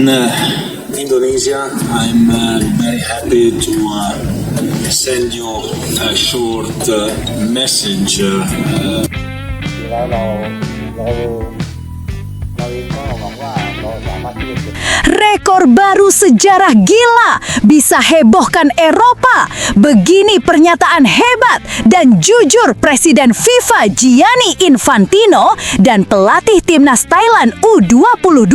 Indonesia, I'm very happy to send you a short message. แล้วเราเองก็หวังว่าเราสามารถที่จะ Rekor baru sejarah gila bisa hebohkan Eropa. Begini pernyataan hebat dan jujur Presiden FIFA Gianni Infantino dan pelatih timnas Thailand U22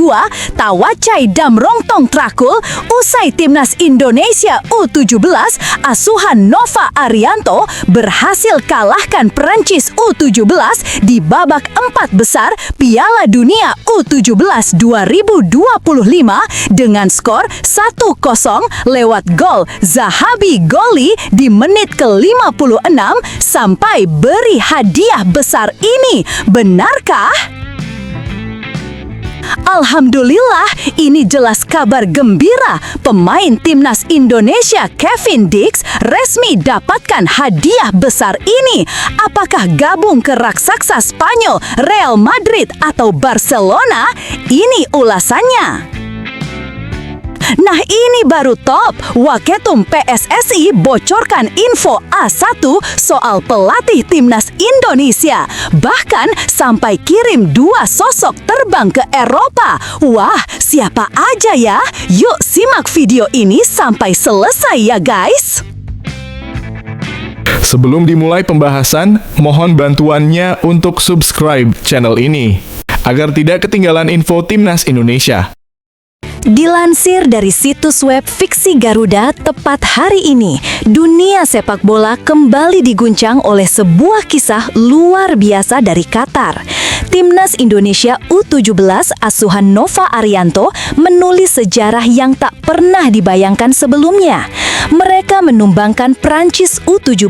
Tawacai Damrongtong Trakul usai timnas Indonesia U17 asuhan Nova Arianto berhasil kalahkan Perancis U17 di babak 4 besar Piala Dunia U17 2025 dengan skor 1-0 lewat gol Zahabi Goli di menit ke-56 sampai beri hadiah besar ini. Benarkah? Alhamdulillah, ini jelas kabar gembira. Pemain timnas Indonesia Kevin Dix resmi dapatkan hadiah besar ini. Apakah gabung ke raksasa Spanyol Real Madrid atau Barcelona? Ini ulasannya. Nah, ini baru top. Waketum PSSI bocorkan info A1 soal pelatih timnas Indonesia. Bahkan sampai kirim 2 sosok terbang ke Eropa. Wah, siapa aja ya? Yuk simak video ini sampai selesai ya guys. Sebelum dimulai pembahasan, mohon bantuannya untuk subscribe channel ini agar tidak ketinggalan info Timnas Indonesia. Dilansir dari situs web Fiksi Garuda, tepat hari ini, dunia sepak bola kembali diguncang oleh sebuah kisah luar biasa dari Qatar. Timnas Indonesia U17 asuhan Nova Arianto menulis sejarah yang tak pernah dibayangkan sebelumnya. Mereka menumbangkan Prancis U17,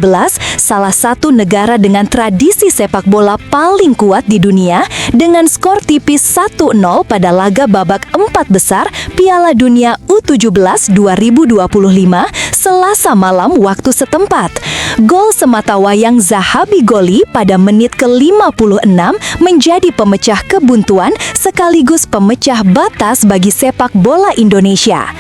salah satu negara dengan tradisi sepak bola paling kuat di dunia, dengan skor tipis 1-0 pada laga babak 4 besar Piala Dunia U17 2025 Selasa malam waktu setempat. Gol sematawayang Zahabi Goli pada menit ke-56 menjadi pemecah kebuntuan sekaligus pemecah batas bagi sepak bola Indonesia.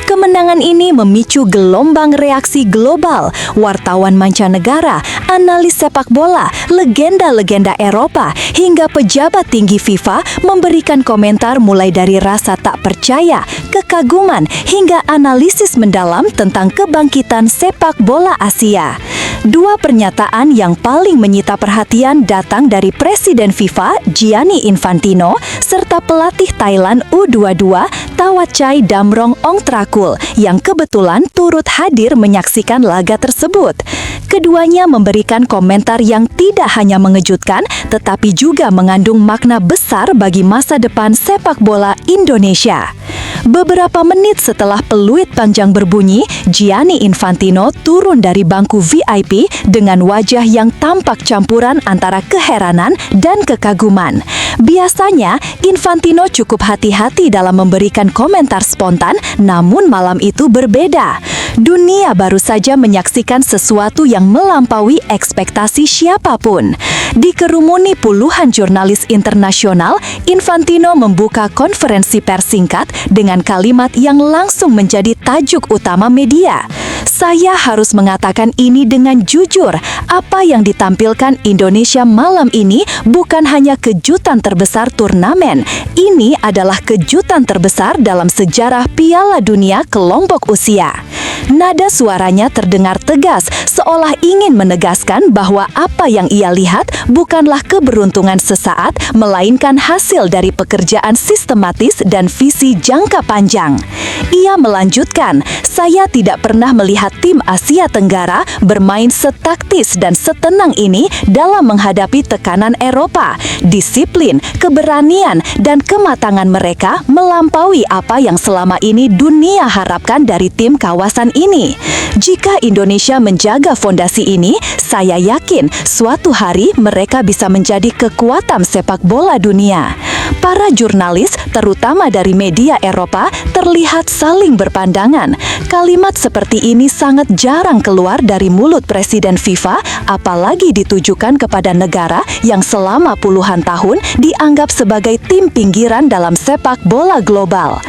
Kemenangan ini memicu gelombang reaksi global. Wartawan mancanegara, analis sepak bola, legenda-legenda Eropa, hingga pejabat tinggi FIFA memberikan komentar mulai dari rasa tak percaya, kekaguman, hingga analisis mendalam tentang kebangkitan sepak bola Asia. Dua pernyataan yang paling menyita perhatian datang dari Presiden FIFA Gianni Infantino serta pelatih Thailand U22 Tawacai Damrongtong Trakul yang kebetulan turut hadir menyaksikan laga tersebut. Keduanya memberikan komentar yang tidak hanya mengejutkan tetapi juga mengandung makna besar bagi masa depan sepak bola Indonesia. Beberapa menit setelah peluit panjang berbunyi, Gianni Infantino turun dari bangku VIP dengan wajah yang tampak campuran antara keheranan dan kekaguman. Biasanya, Infantino cukup hati-hati dalam memberikan komentar spontan, namun malam itu berbeda. Dunia baru saja menyaksikan sesuatu yang melampaui ekspektasi siapapun. Dikerumuni puluhan jurnalis internasional, Infantino membuka konferensi pers singkat dengan kalimat yang langsung menjadi tajuk utama media. Saya harus mengatakan ini dengan jujur, apa yang ditampilkan Indonesia malam ini bukan hanya kejutan terbesar turnamen, ini adalah kejutan terbesar dalam sejarah Piala Dunia kelompok usia. Nada suaranya terdengar tegas, seolah ingin menegaskan bahwa apa yang ia lihat bukanlah keberuntungan sesaat, melainkan hasil dari pekerjaan sistematis dan visi jangka panjang. Ia melanjutkan, saya tidak pernah melihat tim Asia Tenggara bermain setaktis dan setenang ini dalam menghadapi tekanan Eropa. Disiplin, keberanian, dan kematangan mereka melampaui apa yang selama ini dunia harapkan dari tim kawasan ini. Jika Indonesia menjaga fondasi ini, saya yakin suatu hari mereka bisa menjadi kekuatan sepak bola dunia. Para jurnalis, terutama dari media Eropa, terlihat saling berpandangan. Kalimat seperti ini sangat jarang keluar dari mulut Presiden FIFA, apalagi ditujukan kepada negara yang selama puluhan tahun dianggap sebagai tim pinggiran dalam sepak bola global.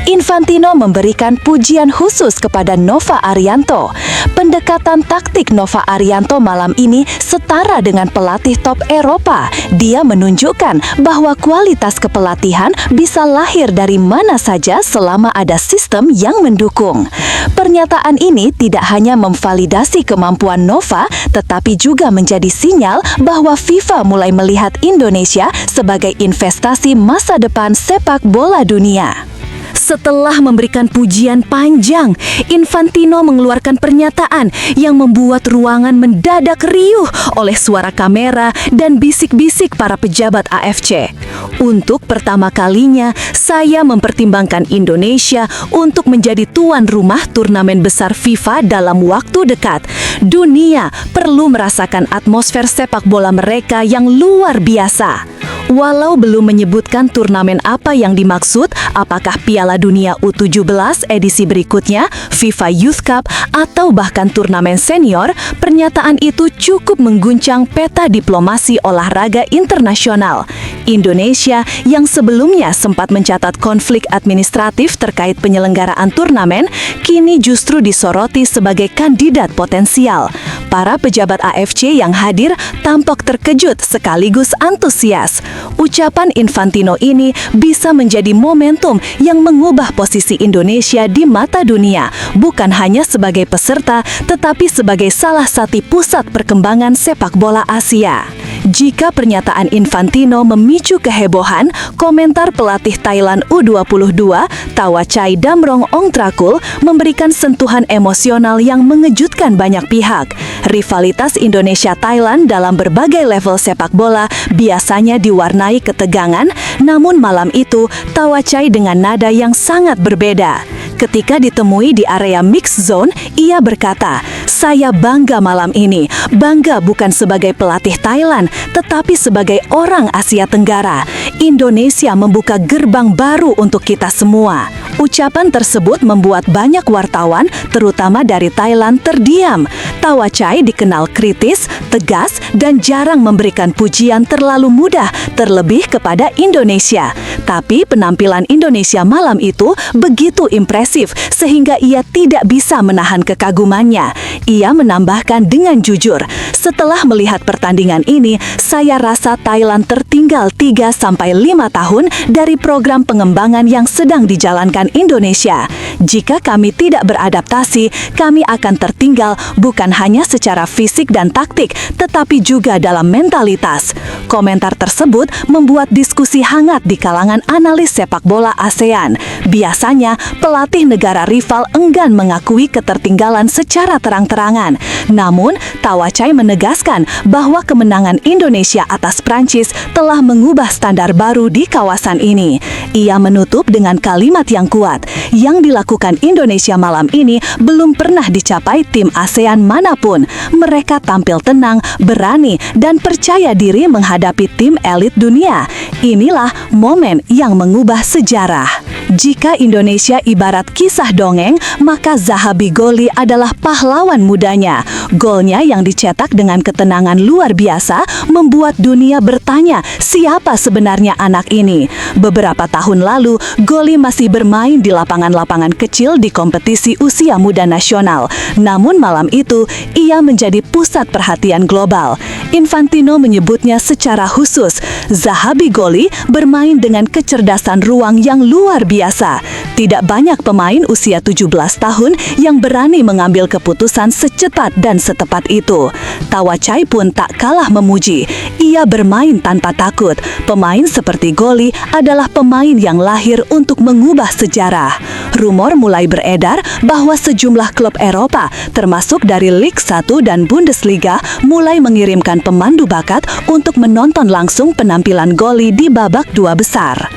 Infantino memberikan pujian khusus kepada Nova Arianto. Pendekatan taktik Nova Arianto malam ini setara dengan pelatih top Eropa. Dia menunjukkan bahwa kualitas kepelatihan bisa lahir dari mana saja selama ada sistem yang mendukung. Pernyataan ini tidak hanya memvalidasi kemampuan Nova, tetapi juga menjadi sinyal bahwa FIFA mulai melihat Indonesia sebagai investasi masa depan sepak bola dunia. Setelah memberikan pujian panjang, Infantino mengeluarkan pernyataan yang membuat ruangan mendadak riuh oleh suara kamera dan bisik-bisik para pejabat AFC. Untuk pertama kalinya, saya mempertimbangkan Indonesia untuk menjadi tuan rumah turnamen besar FIFA dalam waktu dekat. Dunia perlu merasakan atmosfer sepak bola mereka yang luar biasa. Walau belum menyebutkan turnamen apa yang dimaksud, apakah Piala Dunia U17 edisi berikutnya, FIFA Youth Cup, atau bahkan turnamen senior, pernyataan itu cukup mengguncang peta diplomasi olahraga internasional. Indonesia yang sebelumnya sempat mencatat konflik administratif terkait penyelenggaraan turnamen, kini justru disoroti sebagai kandidat potensial. Para pejabat AFC yang hadir tampak terkejut sekaligus antusias. Ucapan Infantino ini bisa menjadi momentum yang mengubah posisi Indonesia di mata dunia, bukan hanya sebagai peserta, tetapi sebagai salah satu pusat perkembangan sepak bola Asia. Jika pernyataan Infantino memicu kehebohan, komentar pelatih Thailand U22, Tawachai Damrong Ongtrakul, memberikan sentuhan emosional yang mengejutkan banyak pihak. Rivalitas Indonesia-Thailand dalam berbagai level sepak bola biasanya diwarnai ketegangan, namun malam itu Tawachai dengan nada yang sangat berbeda. Ketika ditemui di area mix zone, ia berkata, "Saya bangga malam ini. Bangga bukan sebagai pelatih Thailand, tetapi sebagai orang Asia Tenggara. Indonesia membuka gerbang baru untuk kita semua." Ucapan tersebut membuat banyak wartawan, terutama dari Thailand, terdiam. Tawachai dikenal kritis, tegas, dan jarang memberikan pujian terlalu mudah, terlebih kepada Indonesia. Tapi penampilan Indonesia malam itu begitu impresif sehingga ia tidak bisa menahan kekagumannya. Ia menambahkan dengan jujur, "Setelah melihat pertandingan ini, saya rasa Thailand tertinggal 3-5 tahun dari program pengembangan yang sedang dijalankan Indonesia. Jika kami tidak beradaptasi, kami akan tertinggal bukan hanya secara fisik dan taktik, tetapi juga dalam mentalitas." Komentar tersebut membuat diskusi hangat di kalangan analis sepak bola ASEAN. Biasanya, pelatih negara rival enggan mengakui ketertinggalan secara terang-terangan. Namun, Tawachai menegaskan bahwa kemenangan Indonesia atas Prancis telah mengubah standar baru di kawasan ini. Ia menutup dengan kalimat yang kuat, "Yang dilakukan Indonesia malam ini belum pernah dicapai tim ASEAN manapun. Mereka tampil tenang, berani, dan percaya diri menghadapi tim elit dunia. Inilah momen yang mengubah sejarah." Jika Indonesia ibarat kisah dongeng, maka Zahabi Goli adalah pahlawan mudanya. Golnya yang dicetak dengan ketenangan luar biasa membuat dunia bertanya siapa sebenarnya anak ini. Beberapa tahun lalu, Goli masih bermain di lapangan-lapangan kecil di kompetisi usia muda nasional. Namun malam itu, ia menjadi pusat perhatian global. Infantino menyebutnya secara khusus, Zahabi Goli bermain dengan kecerdasan ruang yang luar biasa. Tidak banyak pemain usia 17 tahun yang berani mengambil keputusan secepat dan setepat itu. Tawachai pun tak kalah memuji. Ia bermain tanpa takut. Pemain seperti Goli adalah pemain yang lahir untuk mengubah sejarah. Rumor mulai beredar bahwa sejumlah klub Eropa, termasuk dari Liga 1 dan Bundesliga, mulai mengirimkan pemandu bakat untuk menonton langsung penampilan Goli di babak dua besar.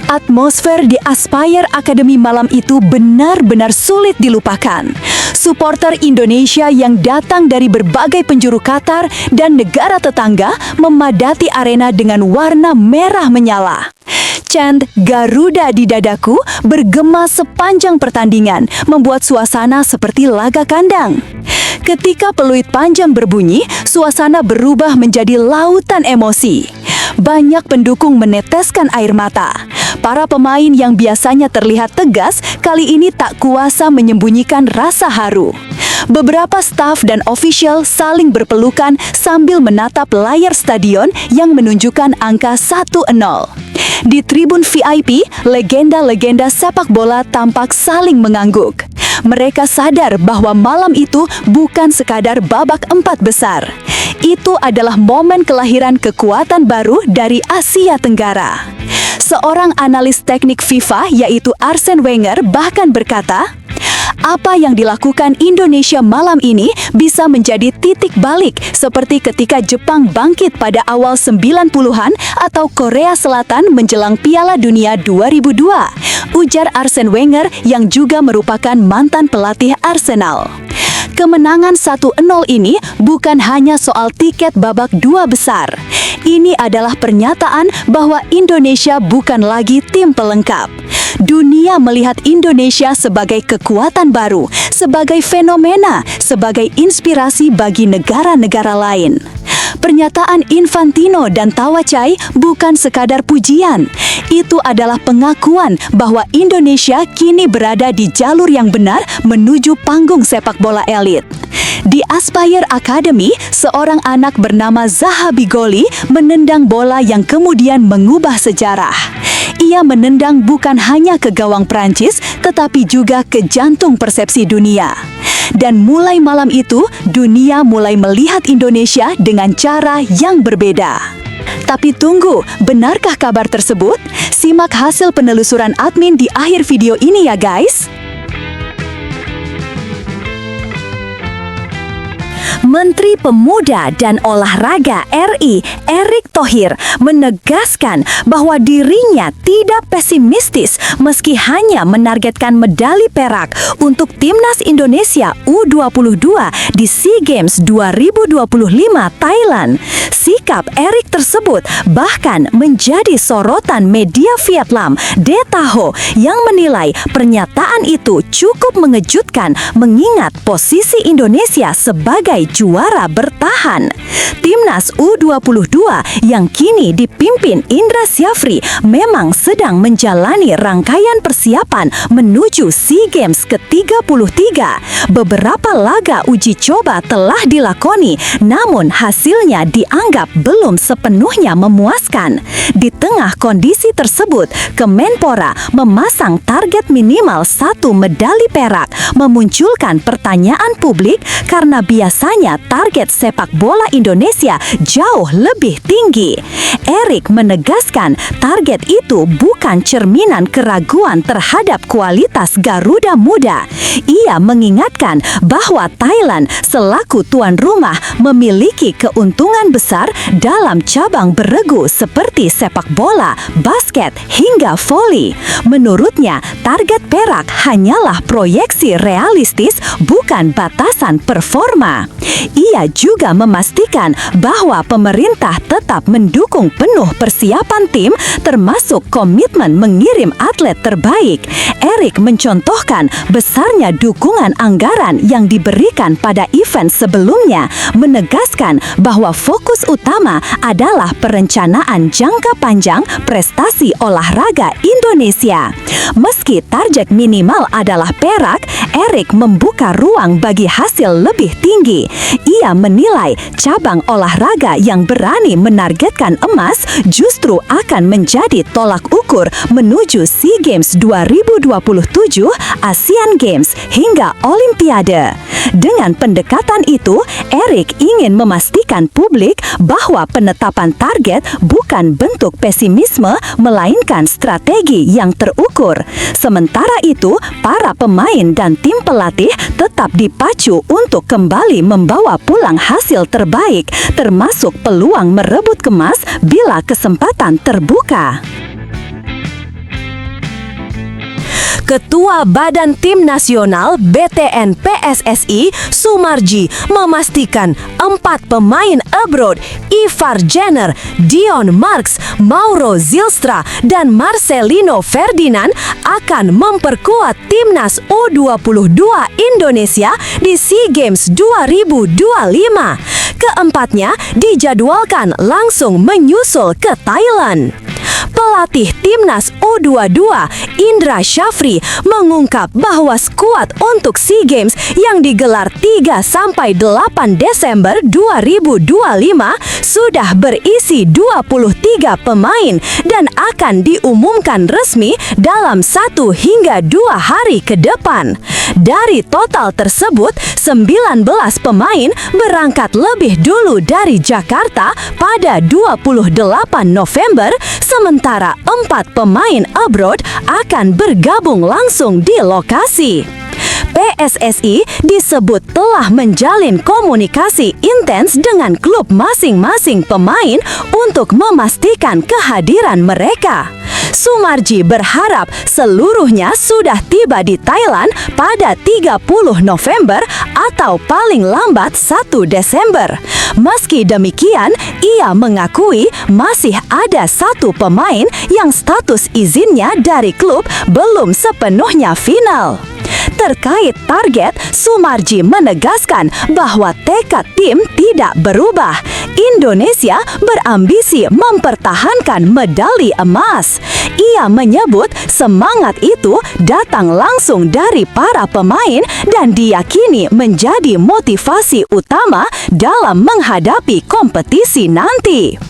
Atmosfer di Aspire Academy malam itu benar-benar sulit dilupakan. Supporter Indonesia yang datang dari berbagai penjuru Qatar dan negara tetangga memadati arena dengan warna merah menyala. Chant "Garuda di dadaku" bergema sepanjang pertandingan, membuat suasana seperti laga kandang. Ketika peluit panjang berbunyi, suasana berubah menjadi lautan emosi. banyak pendukung meneteskan air mata. Para pemain yang biasanya terlihat tegas, kali ini tak kuasa menyembunyikan rasa haru. Beberapa staf dan ofisial saling berpelukan sambil menatap layar stadion yang menunjukkan angka 1-0. Di tribun VIP, legenda-legenda sepak bola tampak saling mengangguk. Mereka sadar bahwa malam itu bukan sekadar babak 4 besar. Itu adalah momen kelahiran kekuatan baru dari Asia Tenggara. Seorang analis teknik FIFA yaitu Arsene Wenger bahkan berkata, apa yang dilakukan Indonesia malam ini bisa menjadi titik balik seperti ketika Jepang bangkit pada awal 90-an atau Korea Selatan menjelang Piala Dunia 2002, ujar Arsene Wenger yang juga merupakan mantan pelatih Arsenal. Kemenangan 1-0 ini bukan hanya soal tiket babak 2 besar. Ini adalah pernyataan bahwa Indonesia bukan lagi tim pelengkap. Dunia melihat Indonesia sebagai kekuatan baru, sebagai fenomena, sebagai inspirasi bagi negara-negara lain. Pernyataan Infantino dan Tawacai bukan sekadar pujian. Itu adalah pengakuan bahwa Indonesia kini berada di jalur yang benar menuju panggung sepak bola elit. Di Aspire Academy, seorang anak bernama Zaha Bigoli menendang bola yang kemudian mengubah sejarah. Ia menendang bukan hanya ke gawang Prancis, tetapi juga ke jantung persepsi dunia. Dan mulai malam itu, dunia mulai melihat Indonesia dengan cara yang berbeda. Tapi tunggu, benarkah kabar tersebut? Simak hasil penelusuran admin di akhir video ini ya guys. Menteri Pemuda dan Olahraga RI Erick Thohir menegaskan bahwa dirinya tidak pesimistis meski hanya menargetkan medali perak untuk Timnas Indonesia U22 di SEA Games 2025 Thailand. Sikap Erick tersebut bahkan menjadi sorotan media Vietnam De Taho yang menilai pernyataan itu cukup mengejutkan mengingat posisi Indonesia sebagai juara bertahan. Timnas U22 yang kini dipimpin Indra Syafri memang sedang menjalani rangkaian persiapan menuju SEA Games ke-33. Beberapa laga uji coba telah dilakoni, namun hasilnya dianggap belum sepenuhnya memuaskan. Di tengah kondisi tersebut, Kemenpora memasang target minimal 1 medali perak, memunculkan pertanyaan publik karena biasanya target sepak bola Indonesia jauh lebih tinggi. Erick menegaskan target itu bukan cerminan keraguan terhadap kualitas Garuda Muda. Ia mengingatkan bahwa Thailand selaku tuan rumah memiliki keuntungan besar dalam cabang beregu seperti sepak bola, basket, hingga voli. Menurutnya, target perak hanyalah proyeksi realistis, bukan batasan performa. Ia juga memastikan bahwa pemerintah tetap mendukung penuh persiapan tim, termasuk komitmen mengirim atlet terbaik. Erick mencontohkan besarnya dukungan anggaran yang diberikan pada event sebelumnya, menegaskan bahwa fokus utama adalah perencanaan jangka panjang prestasi olahraga Indonesia. Meski target minimal adalah perak, Erick membuka ruang bagi hasil lebih tinggi. Ia menilai cabang olahraga yang berani menargetkan emas justru akan menjadi tolak ukur menuju SEA Games 2027, ASEAN Games, hingga Olimpiade. Dengan pendekatan itu, Erick ingin memastikan publik bahwa penetapan target bukan bentuk pesimisme, melainkan strategi yang terukur. Sementara itu, para pemain dan tim pelatih tetap dipacu untuk kembali membawa pulang hasil terbaik, termasuk peluang merebut emas bila kesempatan terbuka. Ketua Badan Tim Nasional BTN PSSI Sumarji memastikan 4 pemain abroad Ivar Jenner, Dion Marks, Mauro Zylstra, dan Marcelino Ferdinand akan memperkuat Timnas U22 Indonesia di SEA Games 2025. Keempatnya dijadwalkan langsung menyusul ke Thailand. Pelatih Timnas U22 Indra Syafri mengungkap bahwa skuad untuk SEA Games yang digelar 3-8 Desember 2025 sudah berisi 23 pemain dan akan diumumkan resmi dalam 1 hingga 2 hari ke depan. Dari total tersebut, 19 pemain berangkat lebih dulu dari Jakarta pada 28 November, sementara 4 pemain abroad akan bergabung langsung di lokasi. PSSI disebut telah menjalin komunikasi intens dengan klub masing-masing pemain untuk memastikan kehadiran mereka. Sumarji berharap seluruhnya sudah tiba di Thailand pada 30 November atau paling lambat 1 Desember. Meski demikian, ia mengakui masih ada 1 pemain yang status izinnya dari klub belum sepenuhnya final. Terkait target, Sumarji menegaskan bahwa tekad tim tidak berubah. Indonesia berambisi mempertahankan medali emas. Ia menyebut semangat itu datang langsung dari para pemain dan diyakini menjadi motivasi utama dalam menghadapi kompetisi nanti.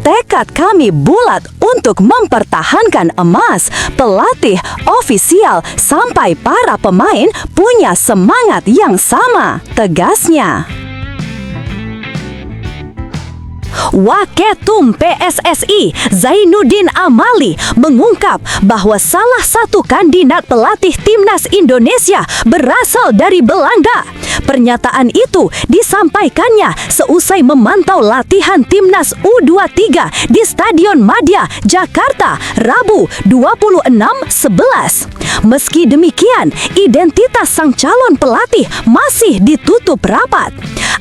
Tekad kami bulat untuk mempertahankan emas. Pelatih, ofisial, sampai para pemain punya semangat yang sama, tegasnya. Waketum PSSI Zainuddin Amali mengungkap bahwa salah satu kandidat pelatih Timnas Indonesia berasal dari Belanda. Pernyataan itu disampaikannya seusai memantau latihan Timnas U23 di Stadion Madia, Jakarta, Rabu 26/11. Meski demikian, identitas sang calon pelatih masih ditutup rapat.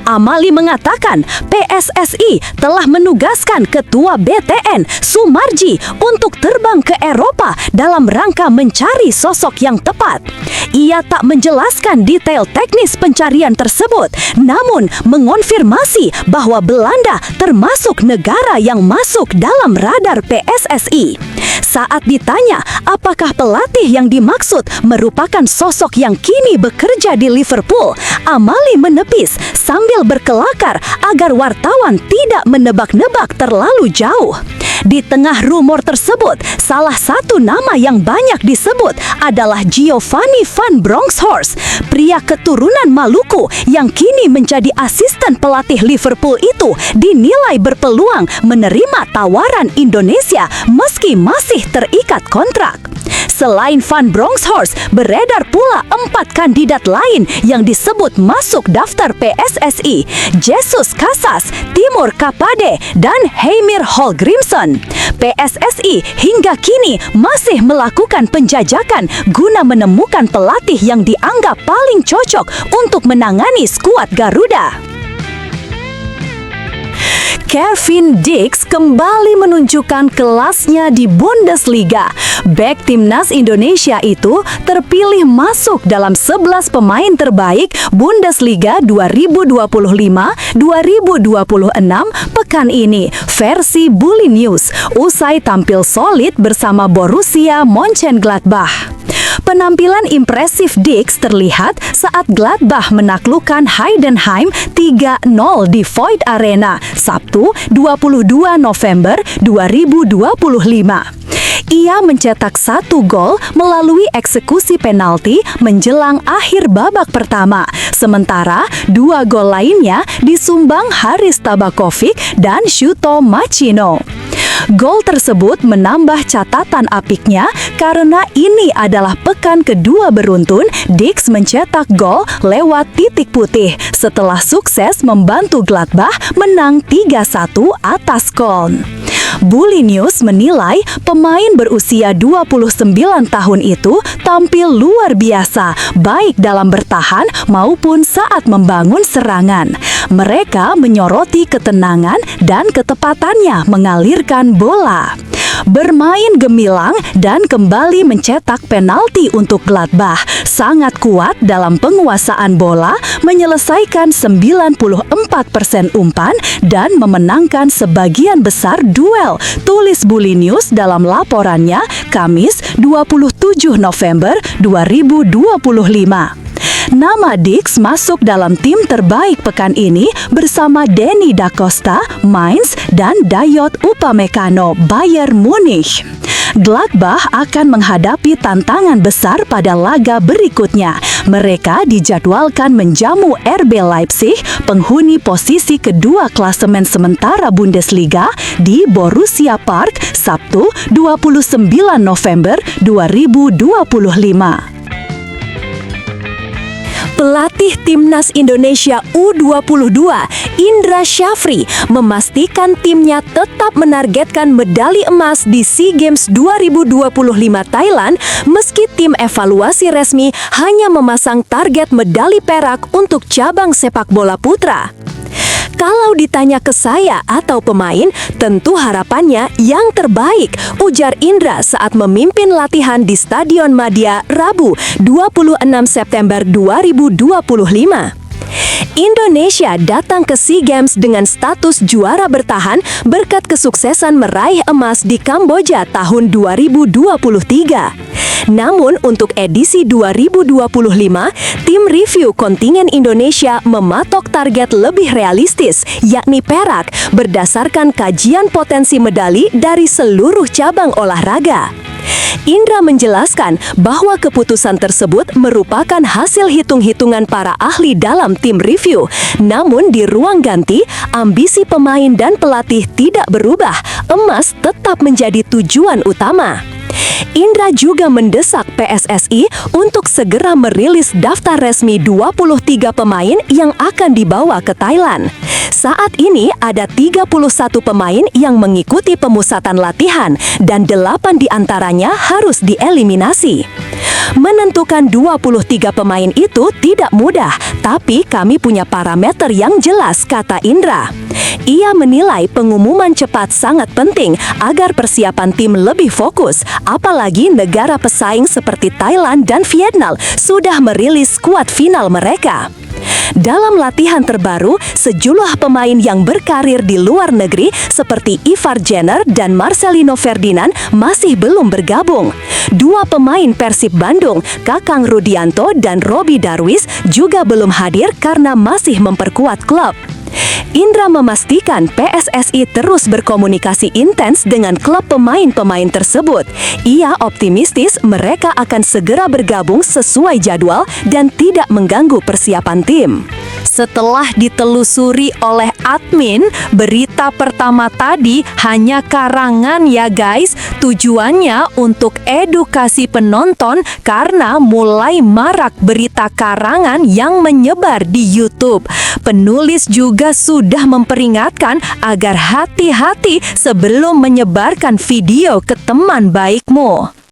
Amali mengatakan PSSI telah menugaskan Ketua BTN Sumarji untuk terbang ke Eropa dalam rangka mencari sosok yang tepat. Ia tak menjelaskan detail teknis pencarian tersebut, namun mengonfirmasi bahwa Belanda termasuk negara yang masuk dalam radar PSSI. Saat ditanya apakah pelatih yang dimaksud merupakan sosok yang kini bekerja di Liverpool, Amali menepis sambil berkelakar agar wartawan tidak menebak-nebak terlalu jauh. Di tengah rumor tersebut, salah satu nama yang banyak disebut adalah Giovanni van Bronckhorst. Pria keturunan Maluku yang kini menjadi asisten pelatih Liverpool itu dinilai berpeluang menerima tawaran Indonesia meski masih terikat kontrak. Selain Van Bronckhorst, beredar pula 4 kandidat lain yang disebut masuk daftar PSSI: Jesus Casas, Timur Kapade, dan Heimir Hallgrimsson. PSSI hingga kini masih melakukan penjajakan guna menemukan pelatih yang dianggap paling cocok untuk menangani skuad Garuda. Kevin Dix kembali menunjukkan kelasnya di Bundesliga. Bek Timnas Indonesia itu terpilih masuk dalam 11 pemain terbaik Bundesliga 2025-2026 pekan ini, versi Bully News, usai tampil solid bersama Borussia Mönchengladbach. Penampilan impresif Dix terlihat saat Gladbach menaklukkan Heidenheim 3-0 di Void Arena, Sabtu 22 November 2025. Ia mencetak 1 gol melalui eksekusi penalti menjelang akhir babak pertama, sementara 2 gol lainnya disumbang Haris Tabakovic dan Shuto Machino. Gol tersebut menambah catatan apiknya karena ini adalah pekan kedua beruntun Dix mencetak gol lewat titik putih setelah sukses membantu Gladbach menang 3-1 atas Köln. Bully News menilai pemain berusia 29 tahun itu tampil luar biasa, baik dalam bertahan maupun saat membangun serangan. Mereka menyoroti ketenangan dan ketepatannya mengalirkan bola. Bermain gemilang dan kembali mencetak penalti untuk Gladbach. Sangat kuat dalam penguasaan bola, menyelesaikan 94% umpan dan memenangkan sebagian besar duel, tulis Bully News dalam laporannya Kamis 27 November 2025. Nama Dix masuk dalam tim terbaik pekan ini bersama Denny Da Costa, Mainz, dan Dayot Upamecano, Bayern Munich. Gladbach akan menghadapi tantangan besar pada laga berikutnya. Mereka dijadwalkan menjamu RB Leipzig, penghuni posisi kedua klasemen sementara Bundesliga, di Borussia Park, Sabtu 29 November 2025. Pelatih Timnas Indonesia U22, Indra Syafri, memastikan timnya tetap menargetkan medali emas di SEA Games 2025 Thailand meski tim evaluasi resmi hanya memasang target medali perak untuk cabang sepak bola putra. Kalau ditanya ke saya atau pemain, tentu harapannya yang terbaik, ujar Indra saat memimpin latihan di Stadion Madia Rabu 26 September 2025. Indonesia datang ke SEA Games dengan status juara bertahan berkat kesuksesan meraih emas di Kamboja tahun 2023. Namun untuk edisi 2025, tim review kontingen Indonesia mematok target lebih realistis, yakni perak, berdasarkan kajian potensi medali dari seluruh cabang olahraga. Indra menjelaskan bahwa keputusan tersebut merupakan hasil hitung-hitungan para ahli dalam tim review. Namun di ruang ganti, ambisi pemain dan pelatih tidak berubah. Emas tetap menjadi tujuan utama. Indra juga mendesak PSSI untuk segera merilis daftar resmi 23 pemain yang akan dibawa ke Thailand. Saat ini ada 31 pemain yang mengikuti pemusatan latihan dan 8 diantaranya harus dieliminasi. Menentukan 23 pemain itu tidak mudah, tapi kami punya parameter yang jelas, kata Indra. Ia menilai pengumuman cepat sangat penting agar persiapan tim lebih fokus, apalagi negara pesaing seperti Thailand dan Vietnam sudah merilis skuad final mereka. Dalam latihan terbaru, sejumlah pemain yang berkarir di luar negeri seperti Ivar Jenner dan Marcelino Ferdinand masih belum bergabung. 2 pemain Persib Bandung, Kakang Rudianto dan Robi Darwis juga belum hadir karena masih memperkuat klub. Indra memastikan PSSI terus berkomunikasi intens dengan klub pemain-pemain tersebut. Ia optimistis mereka akan segera bergabung sesuai jadwal dan tidak mengganggu persiapan tim. Setelah ditelusuri oleh admin, berita pertama tadi hanya karangan ya guys. Tujuannya untuk edukasi penonton karena mulai marak berita karangan yang menyebar di YouTube. Penulis juga sudah memperingatkan agar hati-hati sebelum menyebarkan video ke teman baikmu.